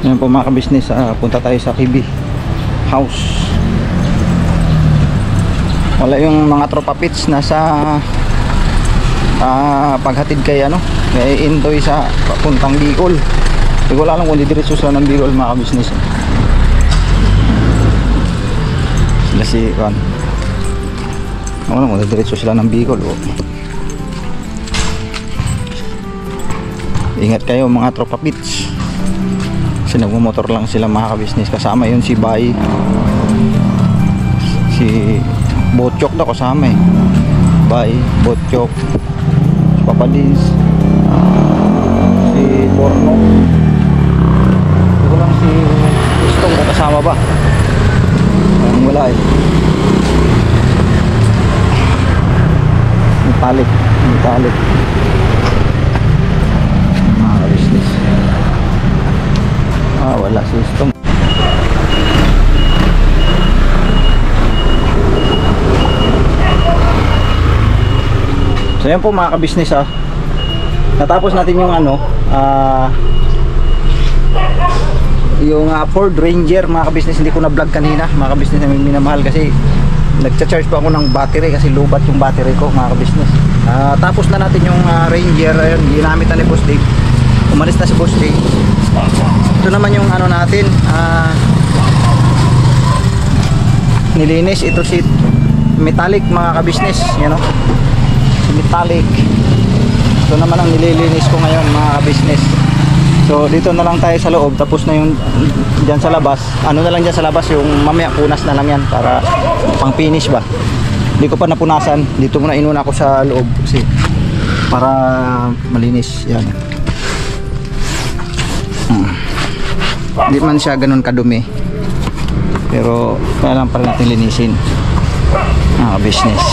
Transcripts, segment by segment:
Ngayon po mga ka-business, punta tayo sa KB House. Wala yung mga tropa pits nasa paghatid kay kay Intoy sa papuntang Bicol. Hindi ko alam kung didiretso sila ng Bicol mga ka-business. Sila si Juan. Alam kung didiretso sila ng Bicol. Ingat kayo mga tropa pits. Kasi nagmumotor lang sila mga ka-business. Kasama yun si Bay, si Botchok daw kasama Bay, Botchok, si Papadins, si Borno. Hindi ko lang si Istong na kasama ba. Wala Metallic mga ka-business. Wala si Istong. So yan po mga ka-business, natapos natin yung yung Ford Ranger mga ka-business. Hindi ko na vlog kanina mga ka-business, na minamahal kasi nagcha-charge pa ako ng battery kasi lubat yung battery ko mga ka-business. Tapos na natin yung Ranger. Ayun, ginamit na ni Boss Dave. Umalis na si Boss Dave. Ito naman yung natin, nilinis. Ito si Metallic mga ka-business, si Metallic. Ito naman ang nililinis ko ngayon mga ka-business. So dito na lang tayo sa loob, tapos na yung dyan sa labas. Na lang dyan sa labas, yung mamaya punas na lang yan para pang finish ba. Hindi ko pa napunasan. Dito muna inuna ako sa loob kasi para malinis yan. Hindi man siya ganun kadumi, pero kailangan pa rin natin linisin mga ka-business.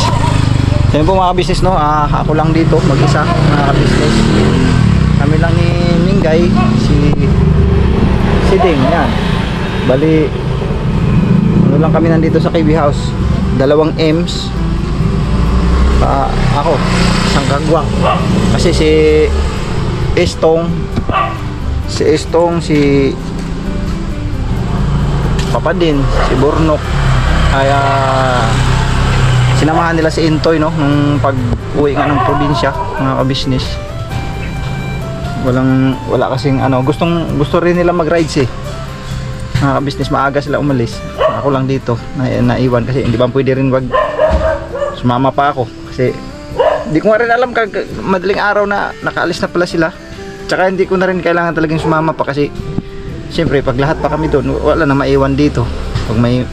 So yun po mga ka-business, ako lang dito mag-isa mga ka-business. Kami lang ni Mingay, si Ding yan. Bali lang kami nandito sa KB House. 2 M's, ako isang kagwang. Kasi si Estong, si Papadin, si Bornok ay sinamahan nila si Intoy nung pag-uwi nga ng probinsya mga ka-business. Wala kasing gusto rin nila mag-rides mga ka-business. Maaga sila umalis, ako lang dito naiwan kasi hindi ba pwede rin sumama pa ako kasi hindi ko nga rin alam madaling araw na nakaalis na pala sila. Tsaka hindi ko na rin kailangan talagang sumama pa kasi siyempre pag lahat pa kami doon, wala na maiwan dito pag may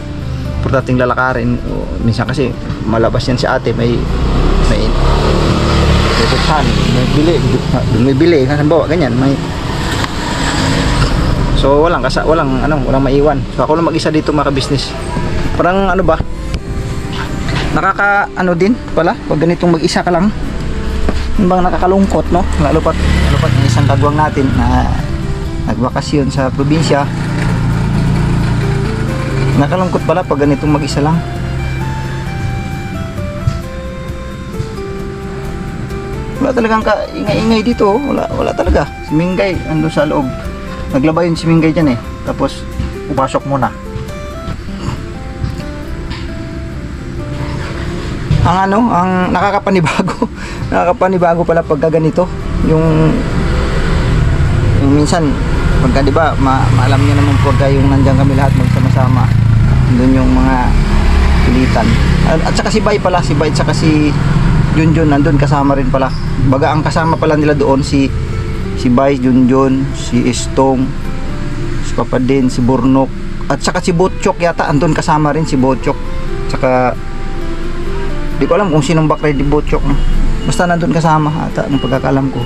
importanteng lalakarin. Minsan kasi malabas yan si ate, may tutsan, may bili halimbawa ganyan, so walang maiwan. So ako lang mag-isa dito mga ka-business. Parang nakaka din pala pag ganitong mag-isa ka lang. Bang nakakalungkot lalo pat ng isang kagwang natin na nagbakasyon sa probinsya. Nakalungkot pala pag ganitong mag-isa lang. Wala talagang ingay-ingay dito. Wala talaga. Si Mingay ando sa loob. Naglaba yun si Mingay dyan tapos upasok muna. Ang nakakapanibago pala pagka ganito. Yung minsan pagka maalam niyo naman pagka yung nandiyan kami lahat magsama-sama, doon yung mga pilitan. At saka si Bay at saka si Junjun nandun kasama rin pala. Baga ang kasama pala nila doon si Bay, Junjun, si Istong, si Papadin, si Bornok, at saka si Botchok yata andun kasama rin si Botchok. Tsaka di ko alam kung sinong background ni Botchok. Basta nandun kasama ata ng pagkakalam ko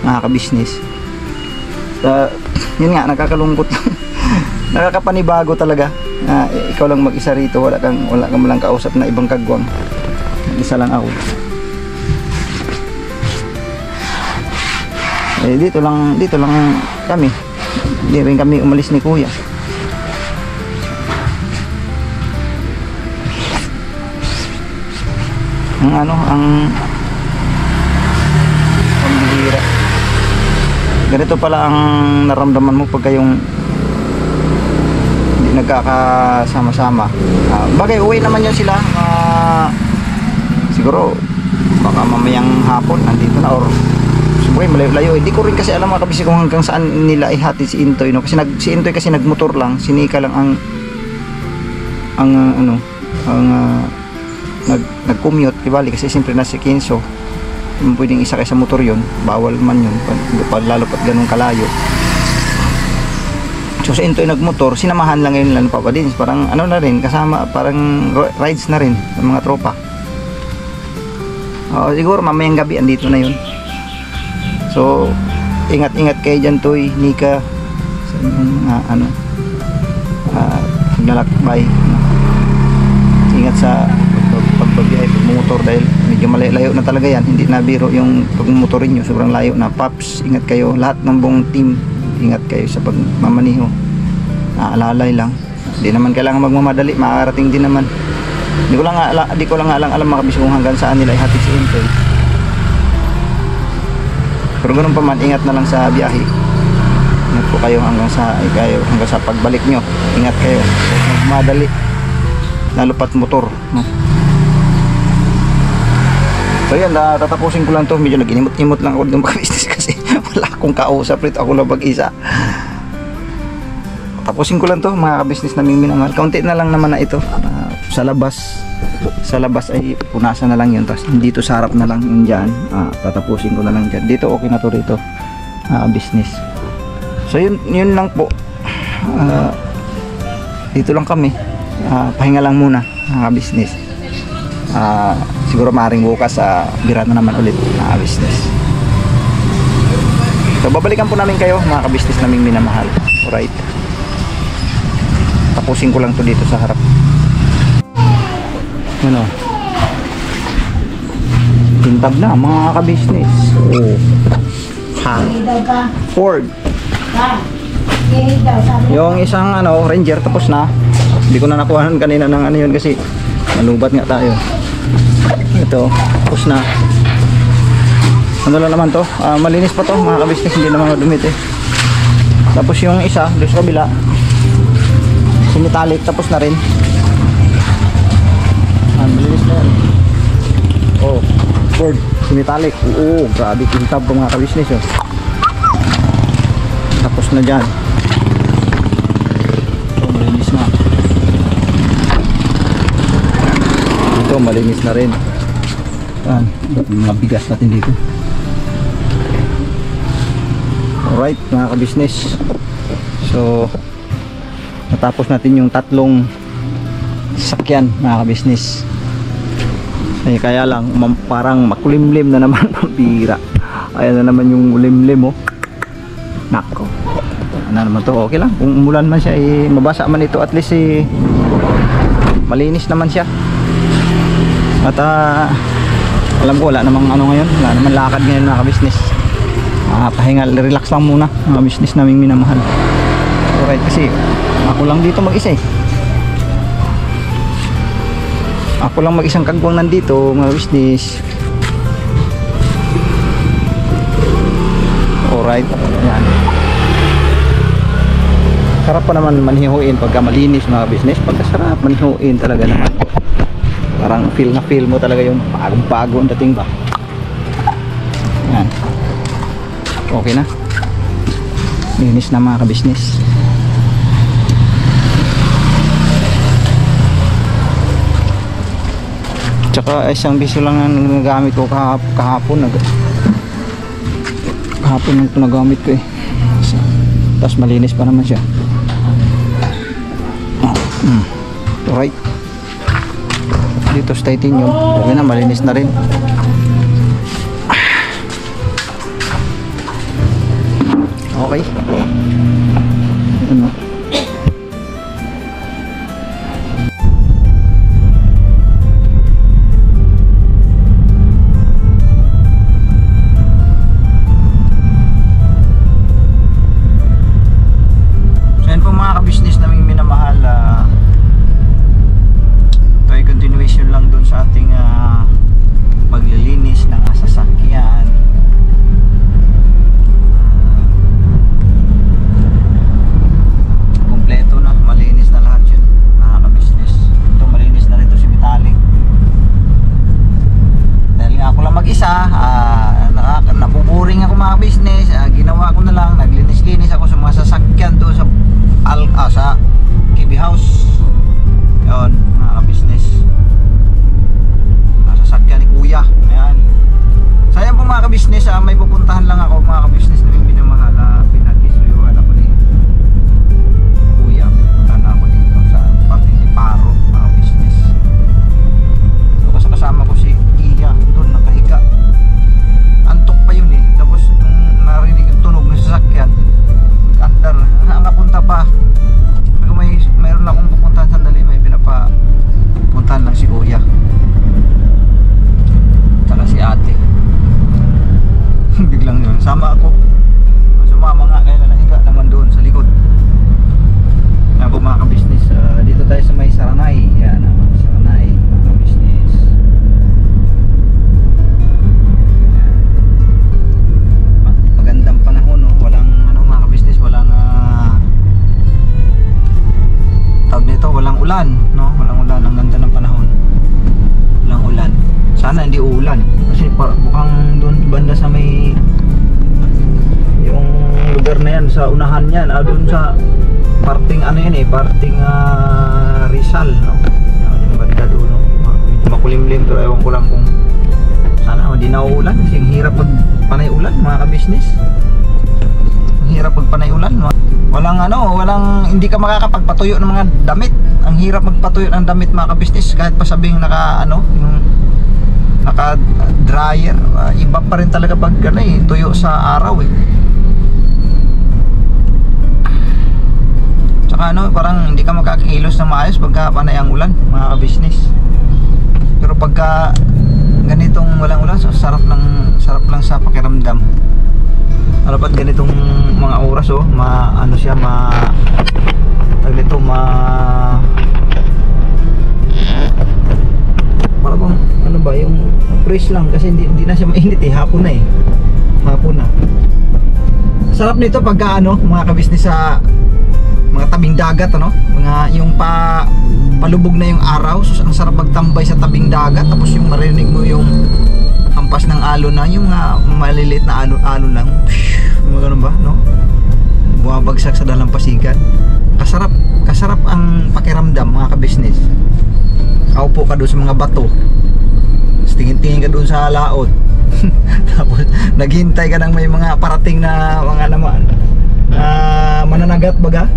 mga ka-business. Yun nga, nakakalungkot. Nakakapanibago talaga. Ikaw lang mag-isa rito, wala kang malang kausap na ibang kagwang. Isa lang ako. Dito lang kami. Hindi rin kami umalis ni Kuya. Ang bihira. Ganito pala ang naramdaman mo pagka yung nagkakasama-sama. Bagay, uwi naman yan sila. Siguro, baka mamayang hapon, andito na, or siyempre malayo-layo. Hindi ko rin kasi alam mga kabisnes kung hanggang saan nila ihatid si Intoy, no? Kasi si Intoy kasi nagmotor lang, si Nika lang nag-commute, kibali kasi siyempre nasa Kinso, pwedeng isa kayo sa motor yun, bawal man yun lalo pat ganun kalayo. So si Intoy nagmotor, sinamahan lang ngayon lang Papa Dins, parang ano na rin, kasama, parang rides na rin ng mga tropa. Siguro mamayang gabi andito na yun. So ingat-ingat kayo dyan, Toy, Nika, sa naglalakbay. Ingat sa pagbabiyahe, pagmumotor, dahil medyo malayo na talaga yan, hindi na biro yung pagmumotorin nyo, sobrang layo na. Paps, ingat kayo, lahat ng buong team, ingat kayo sa pagmamaniho, naalalay lang, hindi naman kailangan magmamadali, makakarating din naman. Di ko lang alam mga kabisnes kung hanggang saan nila ihatid si Intoy, pero ganun pa man, ingat na lang sa biyahe. Ingat po kayo hanggang sa pagbalik nyo, ingat kayo, magmadali, lalo pat motor, no? So yan, tatapusin ko lang to. Medyo nag-inimot-imot lang ako ng business kasi wala akong kausap rito, ako lang mag-isa. Tapusin ko lang to mga business naming minamahal. Kaunti na lang naman na ito. Sa labas ay punasan na lang yun, tapos dito sa harap na lang yun dyan. Tatapusin ko na lang dyan. Dito okay na to rito, business. So yun lang po. Dito lang kami. Pahinga lang muna mga business. Siguro maaaring bukas bira na naman ulit mga business. So babalikan po namin kayo mga ka-business naming minamahal. Alright, tapusin ko lang to dito sa harap. Ano, tintab na mga ka-business. Ford yung isang Ranger tapos na. Hindi ko na nakuhanan kanina ng yun kasi malubat nga tayo. Ito, tapos na. Ano lang naman to, malinis pa to mga ka-business, hindi naman madumit eh. Tapos yung isa doon sa kabila, si metallic, tapos na rin. Malinis na yan. Ford, si metallic. Oo, grabe, kintab po mga ka-business yun. Tapos na dyan. Malinis na. Ito, malinis na rin. Mga bigas natin dito. Alright mga ka-business, so natapos natin yung tatlong sakyan mga ka-business. Kaya lang parang makulimlim na naman. Pambira, ayan na naman yung ulimlim, nako, ano naman to. Okay lang kung umulan man siya, mabasa man ito, at least malinis naman siya. At alam ko wala namang ngayon, wala naman lakad ngayon mga ka-business. Pahinga, relax lang muna mga business naming minamahal. Alright, kasi ako lang dito mag-isa eh. Ako lang mag-isang kagwang nandito mga business. Alright, ayan. Sarap pa naman manihuin pagka malinis mga business. Pagkasarap manihuin talaga naman. Parang feel na feel mo talaga yung bagong-bago ang dating ba. Ayan. Okay na. Linis na mga ka-business. Tsaka isang biso lang ang nagamit ko kahapon. Kahapon yung nagamit ko eh. Tapos malinis pa naman siya. Alright. Dito sa titanium. Okay na, malinis na rin. Okay. Ano? So yan po mga ka-business naming minamahal. Ito ay continuation lang dun sa ating paglilinis ka-business, ginawa ko na lang, naglinis-linis ako sa mga sasakyan doon sa KB House. Yun, mga ka-business, sasakyan ni Kuya. Ayan. Sayang po mga ka-business, may pupuntahan lang ako mga ka-business na minamahal. Pinakisuyuan ako ni Kuya. Pupuntahan ako dito sa Paro, mga ka-business. So kasama ko si Iya doon nakahiga. Antok pa yun eh. Tapos nung narinig yung tunog ng sasakyan, andar, napunta pa. Mayroon lang akong pupuntahan sandali, may pinapapuntahan lang si Kuya tsaka si ate. Biglang yun, sama ako, sumama nga, kaya nahiga naman doon sa likod. Yan po mga ka-business, dito tayo sa may Saranay. Yan naman, Saranay mga ka-business. Magandang panahon, no? Walang mga ka-business, walang tawag nito, walang ulan, no? Walang ulan, ang ganda ng panahon. Walang ulan. Sana hindi uulan kasi mukhang doon banda sa may yung lugar na yan, sa unahan yan, doon sa parting ano yan eh, parting Rizal, no? Yung banda doon, no? Medyo makulimlim, pero ewan ko lang kung sana hindi na uulan kasi ang hirap pag panay ulan mga ka-business. Ang hirap pag panay ulan, walang hindi ka makakapagpatuyo ng mga damit. Ang hirap magpatuyo ng damit mga ka-business, kahit pa sabing yung naka dryer, iba pa rin talaga pag tuyo sa araw eh. Tsaka parang hindi ka makakilos na maayos pagka panay ang ulan mga ka-business. Pero pagka ganitong walang ulan, so sarap lang sa pakiramdam. Dapat ganitong mga oras parang yung fresh lang kasi hindi na siya mainit eh, hapon na. Sarap nito pagka mga ka-business sa mga tabing dagat, yung palubog na yung araw. So ang sarap magtambay sa tabing dagat, tapos yung marinig mo yung hampas ng alon na, yung maliliit na alon lang, ganun ba, no? Bumabagsak sa dalampasigan. Kasarap ang pakiramdam mga ka-business. Kaupo ka doon sa mga bato, tingin-tingin ka doon sa laot. Tapos naghintay ka ng may mga parating na mga mananagat baga.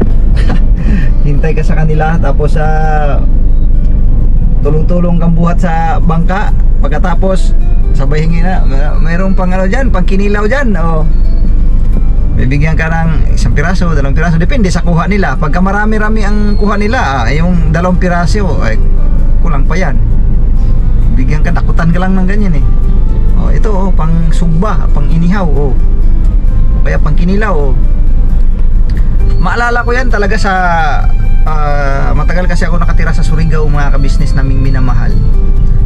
Hintay ka sa kanila, tapos tulong-tulong kang buhat sa bangka. Pagkatapos sabay hingi na, mayroong pang dyan, pang kinilaw dyan, bibigyan ka ng 1 piraso, 2 piraso, depende sa kuha nila. Pagka marami-rami ang kuha nila, yung 2 piraso, kulang pa yan. Bigyan ka, dakutan ka lang ng ganyan eh. Ito pang sugba, pang inihaw, o kaya pang kinilaw. Maalala ko yan talaga sa matagal kasi ako nakatira sa Surigao mga ka-business naming minamahal.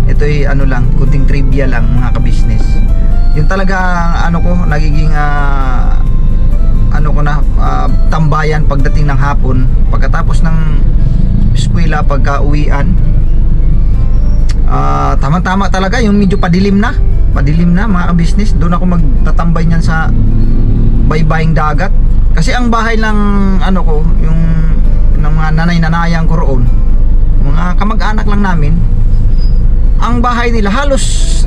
Ito'y lang, kunting trivia lang mga ka-business. Yung talaga nagiging tambayan pagdating ng hapon, pagkatapos ng eskwela, pagka uwian. Tama-tama talaga yung medyo padilim na mga ka-business. Doon ako magtatambay niyan sa baybaying dagat. Kasi ang bahay ng yung ng mga nanay-nanayang ko roon, mga kamag-anak lang namin, ang bahay nila halos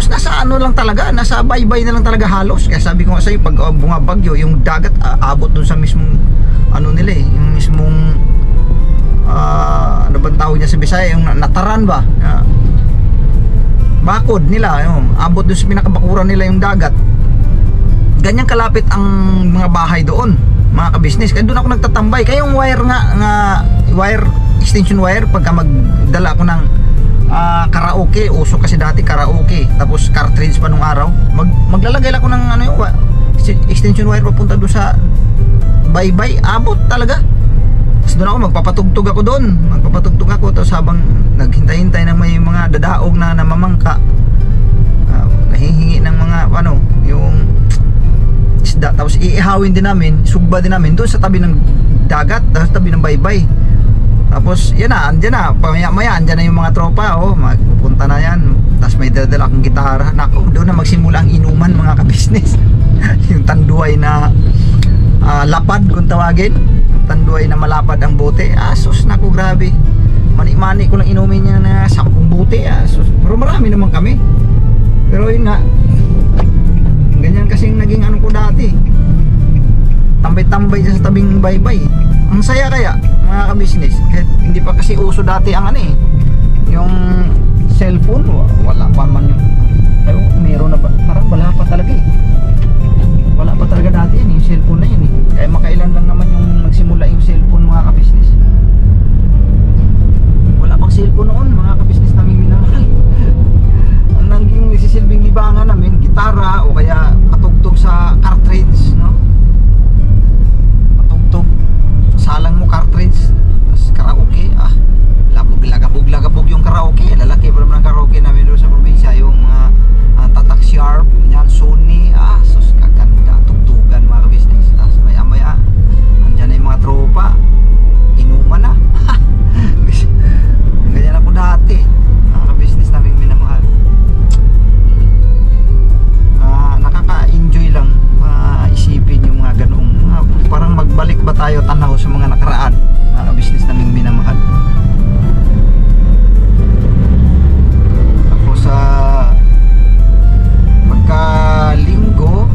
nasa lang talaga, nasa baybay na lang talaga halos. Kaya sabi ko nga sa'yo, pag bumabagyo, yung dagat abot dun sa mismong nila eh, yung mismong ano bang tawag niya sa Bisaya, yung nataran ba, bakod nila, abot dun sa pinakabakuran nila yung dagat. Ganyan kalapit ang mga bahay doon mga ka-business. Kaya doon ako nagtatambay. Kaya yung wire wire, extension wire, pagka magdala ako ng karaoke, uso kasi dati karaoke, tapos cartridge pa nung araw, maglalagay lang ako ng yung extension wire papunta doon sa baybay, abot talaga. Tapos doon ako magpapatugtog ako tapos habang naghintay-hintay ng may mga dadaog na namamangka, nahihingi ng mga yung isda, tapos iihawin din namin, sugba din namin doon sa tabi ng dagat, sa tabi ng baybay. Tapos andyan na, maya andyan na yung mga tropa, magpupunta na yan. Tapos may dala akong gitara. Naku, doon na magsimula ang inuman mga ka-business. yung tanduay na lapad kung tawagin, tanduay na malapad ang bote. Sus, naku, grabe, mani-mani ko lang inumin niya na 10 bote. Sus, pero marami naman kami. Pero yun nga, ganyan kasing naging ano ko dati, tambay-tambay sa tabing baybay. Ang saya kaya mga ka-business, kahit hindi pa kasi uso dati ang ano yung cellphone. Wala pa man yung, pero meron na ba? Parang wala pa talaga wala pa talaga dati yung cellphone na yun kaya makailan lang naman yung nagsimula yung cellphone mga ka-business. Wala pang cellphone noon mga ka-business namin minamahal. Ang naging nagsisilbing libangan namin, gitara o kaya patugtog sa cartridge, no? Patugtog, salang mo cartridge, tapos karaoke. Lagabog yung karaoke. Lalaki pa naman ang karaoke namin doon sa probinsya, yung Tatak Sharp, yan, Sony. Sus, kaganda, tugtugan mga ka-business. Tapos maya andyan na yung mga tropa, inuman na. Ganyan ako dati mga ka-business namin minamahal. Nakaka-enjoy lang isipin yung mga ganoong parang magbalik ba tayo tanaw sa mga nakaraan mga ka-business namin minamahal. Tapos pagka linggo,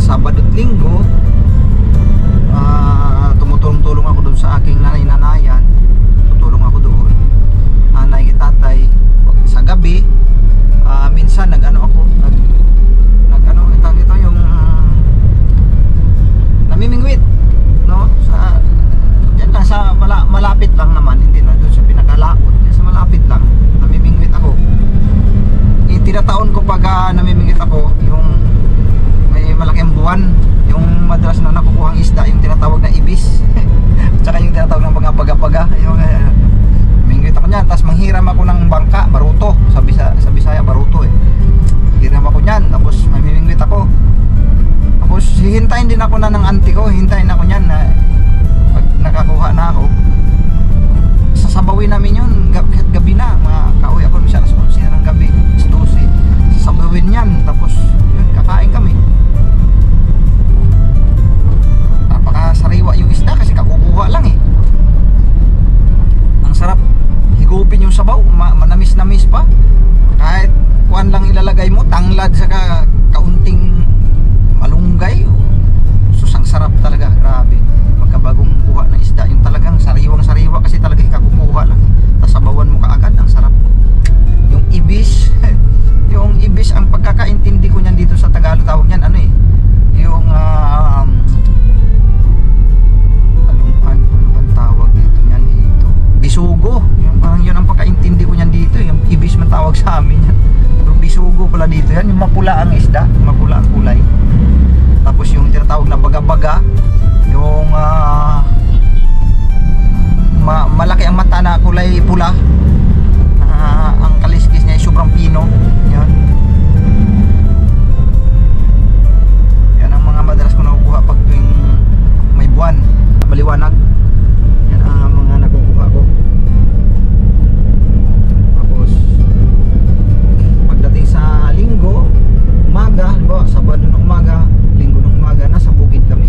Sabado at Linggo, tumutulong ako doon sa aking nanay-nanayan. Tutulong ako doon, nanay, tatay. Sa gabi, minsan nag-ano ako, ito yung namimingwit, no? Sa yan lang, sa malapit lang naman, hindi na doon sa pinakalaot, sa malapit lang namimingwit ako. Tinataon ko pag namimingwit ako, yung may malaking buwan, yung madalas na nakukuhang isda, yung tinatawag na ibis. Tsaka yung tinatawag ng mga paga-paga, yung namimingwit ako niyan. Tapos manghiram ako ng bangka, baruto, sa Bisaya baruto hiram ako niyan, tapos mamimingwit ako. Tapos hihintayin din ako na ng auntie ko, hintayin ako niyan na pag nakakuha na ako, sasabawin namin yun kahit gabi na. Kauwi ako siya alas 11 ng gabi, alas 12, sasabawin yan. Tapos yun, kakain kami. Napakasariwa yung isda kasi kakukuha lang ang sarap higupin yung sabaw, manamis-namis pa. Kahit kuan lang ilalagay mo, tanglad sa kaunting malunggay. Sus, ang sarap talaga, grabe. Pagkabagong kuha na isda, yung talagang sariwang-sariwa kasi talaga ikakukuha lang. Tapos sabawan mo kaagad, ang sarap. Yung ibis, yung ibis, ang pagkakaintindi ko niyan dito sa Tagalog, tawag niyan yung ano bang tawag dito niyan dito? Bisugo. Parang yun ang pagkaintindi ko niyan dito. Yung ibis man tawag sa amin yan. Pero bisugo pala dito yan. Yung mapula ang isda, mapula ang kulay. Tapos yung tinatawag na baga-baga, yung malaki ang mata na kulay pula. Ang kaliskis niya ay sobrang pino. Yan. Yan ang mga madalas ko nakukuha pag tuwing may buwan, maliwanag. Yan ang mga nakukuha ko. Tapos pagdating sa linggo, umaga, halimbawa Sabado ng umaga, Linggo ng umaga, nasa bukid kami.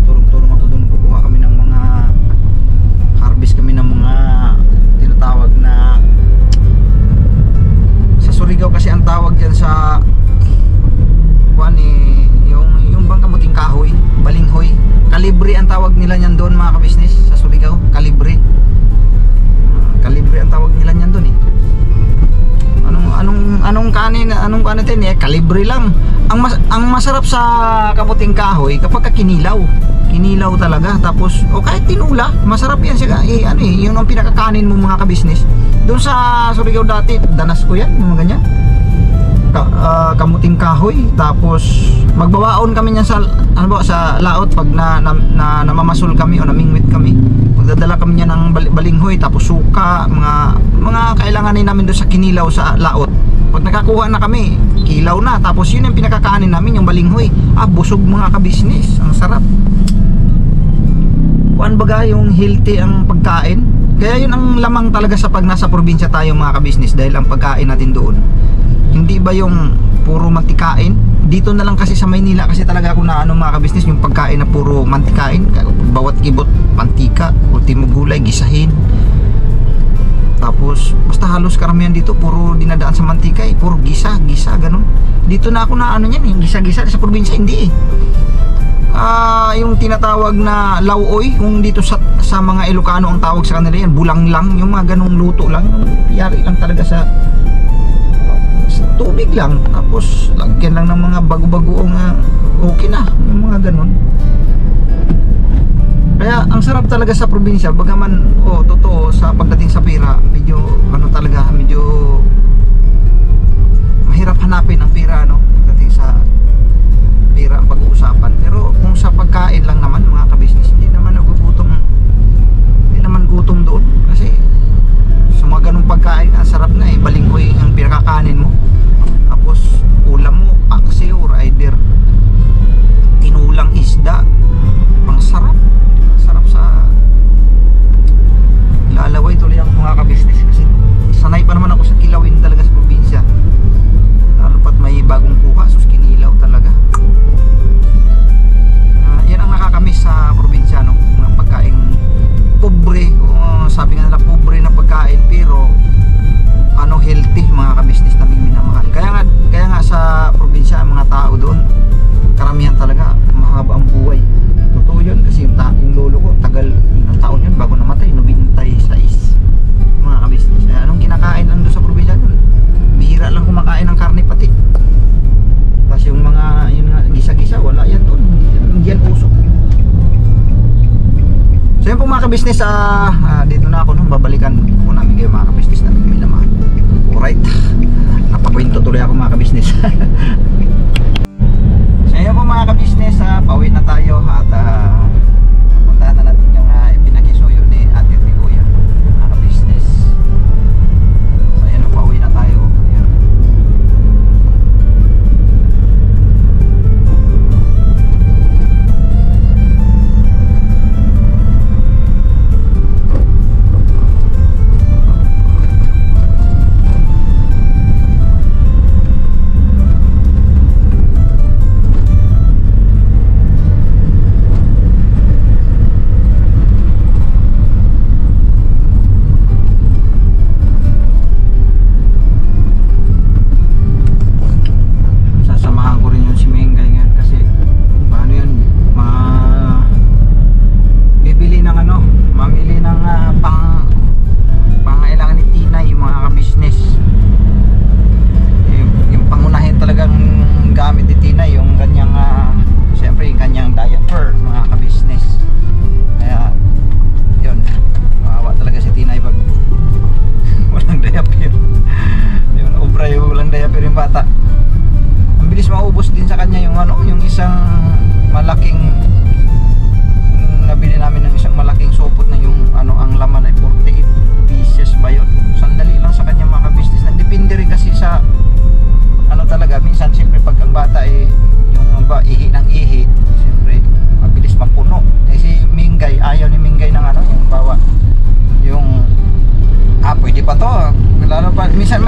Tulong-tulong ako doon, kukuha kami ng mga harvest kami ng mga tinatawag na sa Surigao kasi ang tawag dyan sa kuan yung bang kamuting kahoy, balinghoy, kalibre ang tawag nila niyan doon mga ka-business sa Surigao, kalibre. Kalibre ang tawag nila niyan doon anong kanin kalibre lang. Ang masarap sa kamuting kahoy kapag kinilaw talaga. Tapos o kahit tinula, masarap yan siya. Yun ang pinakakanin mo mga ka-business. Doon sa Surigao dati, danas ko yan, mga ganyan. Kamuting kahoy. Tapos magbabaon kami niyan sa laot pag namamasol kami o namingwit kami. Magdadala kami niyan ng balinghoy, tapos suka, mga kailanganin namin doon sa kinilaw sa laot. Pag nakakuha na kami, kilaw na. Tapos yun yung pinakakanin namin, yung balinghoy. Busog mga ka-business. Ang sarap. Kuan baga yung healthy ang pagkain. Kaya yun ang lamang talaga sa pag nasa probinsya tayo mga ka-business, dahil ang pagkain natin doon, hindi ba yung puro mantikain. Dito na lang kasi sa Maynila kasi talaga ako na ano mga kabisnes, yung pagkain na puro mantikain, bawat kibot mantika, ultimo gulay gisahin. Tapos basta halos karamihan dito puro dinadaan sa mantika eh, puro gisa ganun. Dito na ako na ano yan, yung gisa-gisa sa probinsya hindi eh. Yung tinatawag na lauoy, yung dito sa mga Ilocano ang tawag sa kanila yan, bulang lang, yung mga ganung luto lang, yari lang talaga sa tubig lang, tapos lagyan lang ng mga bago-bagoong okay na, yung mga ganun. Kaya ang sarap talaga sa probinsya, bagaman totoo sa pagdating sa pera, medyo ano talaga, medyo mahirap hanapin ang pera no, pagdating sa pera ang pag-uusapan. Pero kung sa pagkain lang naman mga kabisnes, hindi naman gutom doon, kasi sa mga ganung pagkain ang sarap na eh, balinghoy ang pinakakanin mo, tapos ulam mo paksiw or either tinulang isda, ang sarap sa lalaway tuloy ako mga kabisnes, kasi sanay pa naman ako sa kilawin talaga sa probinsya, lalo pat may bagong kuha, sus kinilaw talaga. Yan ang nakakamiss sa probinsya no, mga pagkain pobre, sabi nga nila pobre na pagkain pero ano healthy mga kabisnes naming minamahal. Kaya nga sa probinsya ang mga tao doon karamihan talaga mahaba ang buhay. Totoo yun kasi yung lolo ko tagal ng taon yun bago namatay, 96 mga kabisnes. Anong kinakain lang doon sa probinsya doon, bihira lang kumakain ng karne pati. Tapos yung mga yun nga gisa-gisa wala yan doon, hindi yan usok. So yun po mga kabisnes, dito na ako nung babalikan po namin kayo mga kabisnes namin minamahal. Alright, napakwento tuloy ako mga kabisnes. So yun po mga kabisnes, pauwi na tayo at puntahan na natin yung pinakisuyo ni ate at ni kuya mga kabisnes. So yun, pauwi na tayo. Ayan.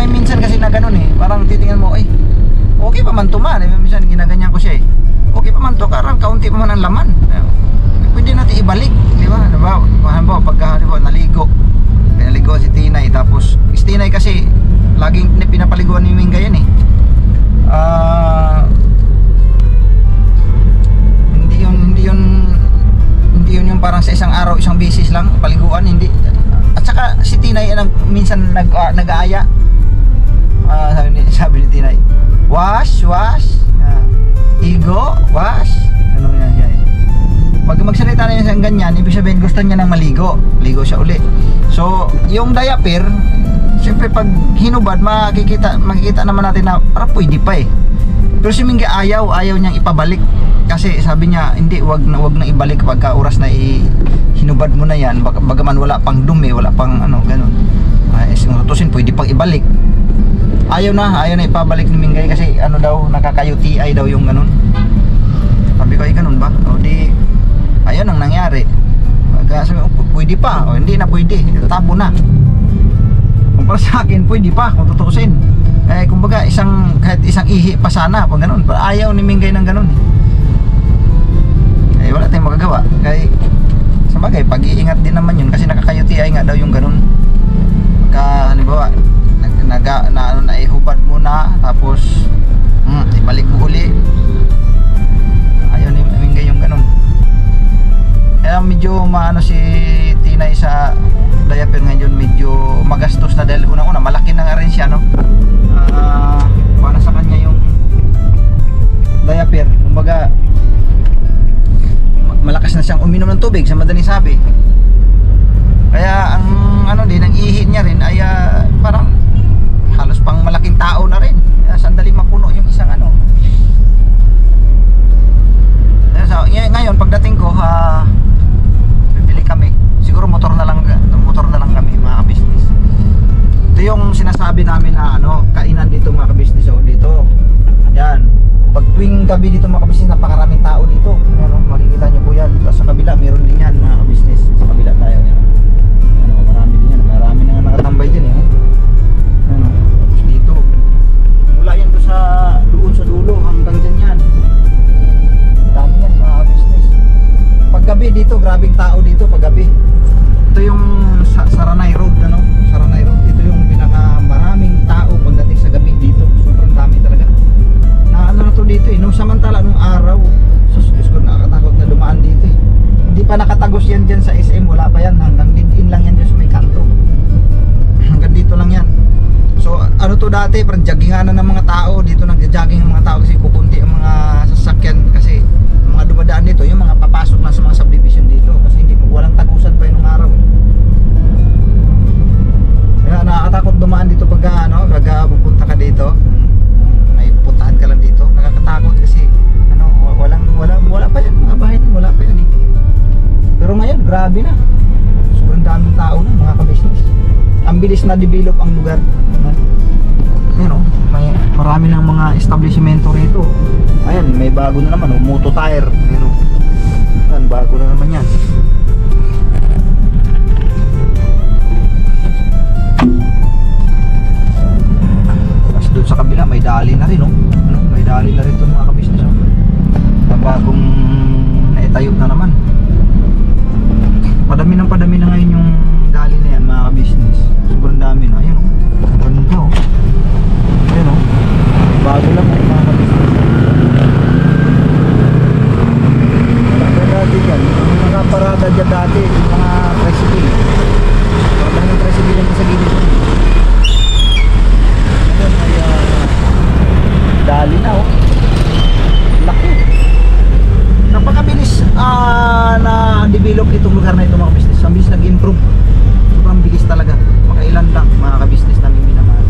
Minsan kasi na ganun eh, parang titingnan mo okay pa man to man, minsan ginaganyan ko siya okay pa man to, karang kaunti pa man ang laman, pwede natin ibalik, di ba? Halimbawa pagka naligo si Tinay, tapos si Tinay kasi laging pinapaliguan ni Mingga yan hindi yun yung parang sa isang araw isang bisis lang paliguan, hindi. At saka si Tinay minsan nag-aaya, sabi ni Tinay, wash, igo, wash, ano yan siya Pag magsalita na yan ganyan, ibig sabihin gusto niya nang ligo siya uli. So yung diaper, siyempre pag hinubad makikita naman natin na parang pwede pa pero si Mingga ayaw niyang ipabalik, kasi sabi niya hindi, wag na ibalik pagka oras na hinubad mo na yan, bagaman wala pang dumi, wala pang ano ganun, tutusin pwede pang ibalik. Ayaw na ipabalik ni Mingay kasi ano daw, nakaka-UTI daw yung ganun. Sabi ko ganun ba? O di ayun ang nangyari. Sabi ko pwede pa, o hindi na pwede, tabo na. Kung para sa akin pwede pa kung tutusin. Kumbaga kahit isang ihi pa sana pag ganun, ayaw ni Mingay ng ganun wala tayong magagawa. Sa bagay, pag-iingat din naman yun kasi nakaka-UTI nga daw yung ganun. Halimbawa naihubad muna tapos ibalik mo uli, ayaw ni Mingay yung ganun. Kaya medyo maano si Tinay sa diaper ngayon, medyo magastos na dahil unang-una malaki na nga rin siya, no? Para sa kanya yung diaper, kumbaga malakas na siyang uminom ng tubig sa madaling sabi. Kaya ang din ang ihi niya rin ay parang halos pang malaking tao na rin. Kaya sandali mapuno yung isang So, ngayon pagdating ko bibili kami. Siguro motor na lang kami mga ka-business. Ito yung sinasabi namin na kainan dito mga ka-business. Dito. Yan. Pag tuwing gabi dito mga ka-business, napakaraming tao dito. Makikita nyo po yan. Tapos sa kabila, meron din yan mga ka-business. Sa kabila tayo. Yan. Marami din yan. Marami na nga nakatambay dyan. Tapos dito. Mula yan doon sa dulo hanggang dyan yan. Marami yan mga ka-business. Pag gabi dito, grabing tao dito pag gabi. Ito yung Saranay Road. Saranay Road. Ito yung pinakamaraming tao pagdating sa gabi dito. Sobrang dami talaga. Na to dito samantala nung araw, Diyos ko, nakakatakot na dumaan dito Hindi pa nakatagos yan dyan sa SM, wala pa yan. Hanggang din lang yan dyan sa may kanto. Hanggang dito lang yan. So to dati, parang jogginganan ng mga tao. Dito nag-jogging ang mga tao kasi kukunti ang mga sasakyan. Kasi ang mga dumadaan dito, yung mga papasok na sa mga subdivision dito. Kasi walang tagusan pa yung araw Kaya nakakatakot dumaan dito pag pupunta ka dito. Puntahan ka lang dito, nakakatakot kasi wala pa yan mga bahay, wala pa yan pero ngayon grabe na, sobrang daming tao na mga ka-business. Ang bilis na develop ang lugar, may marami ng mga establishmento rito. Ayan, may bago na naman, Moto Tire, yan, bago na naman yan. Doon sa kabila may dali na rin may dali na rin itong mga ka-business na bagong naitayo na naman. Padami na ngayon yung dali na yan mga ka-business. Sobrang dami na. Ayun ganda ayun bago lang mga ka-business. Dati dyan mga parada dyan dati, mga tricycle, parang yung tricycle yan sa gilid. Dali na laki, napakabilis na-develop itong lugar na ito mga business. Ang bilis nag-improve, sobrang bilis talaga. Makailan lang mga ka-business namin minamahal.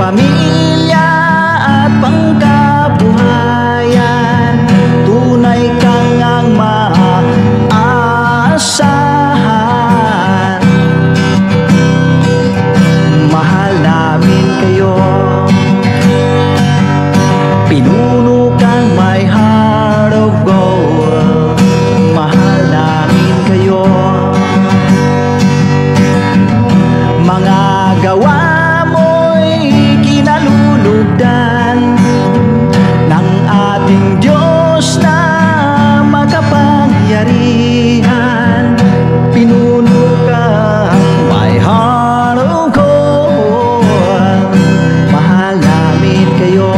pamilya at pangkabuhayan, tunay kang ang maaasahan. Mahal namin kayo, pinuno kang my heart of gold. Mahal namin kayo, mga gawa mo'y kinalulugdan ng ating Diyos na makapangyarihan. Pinuno kang my heart of gold. Mahal namin kayo.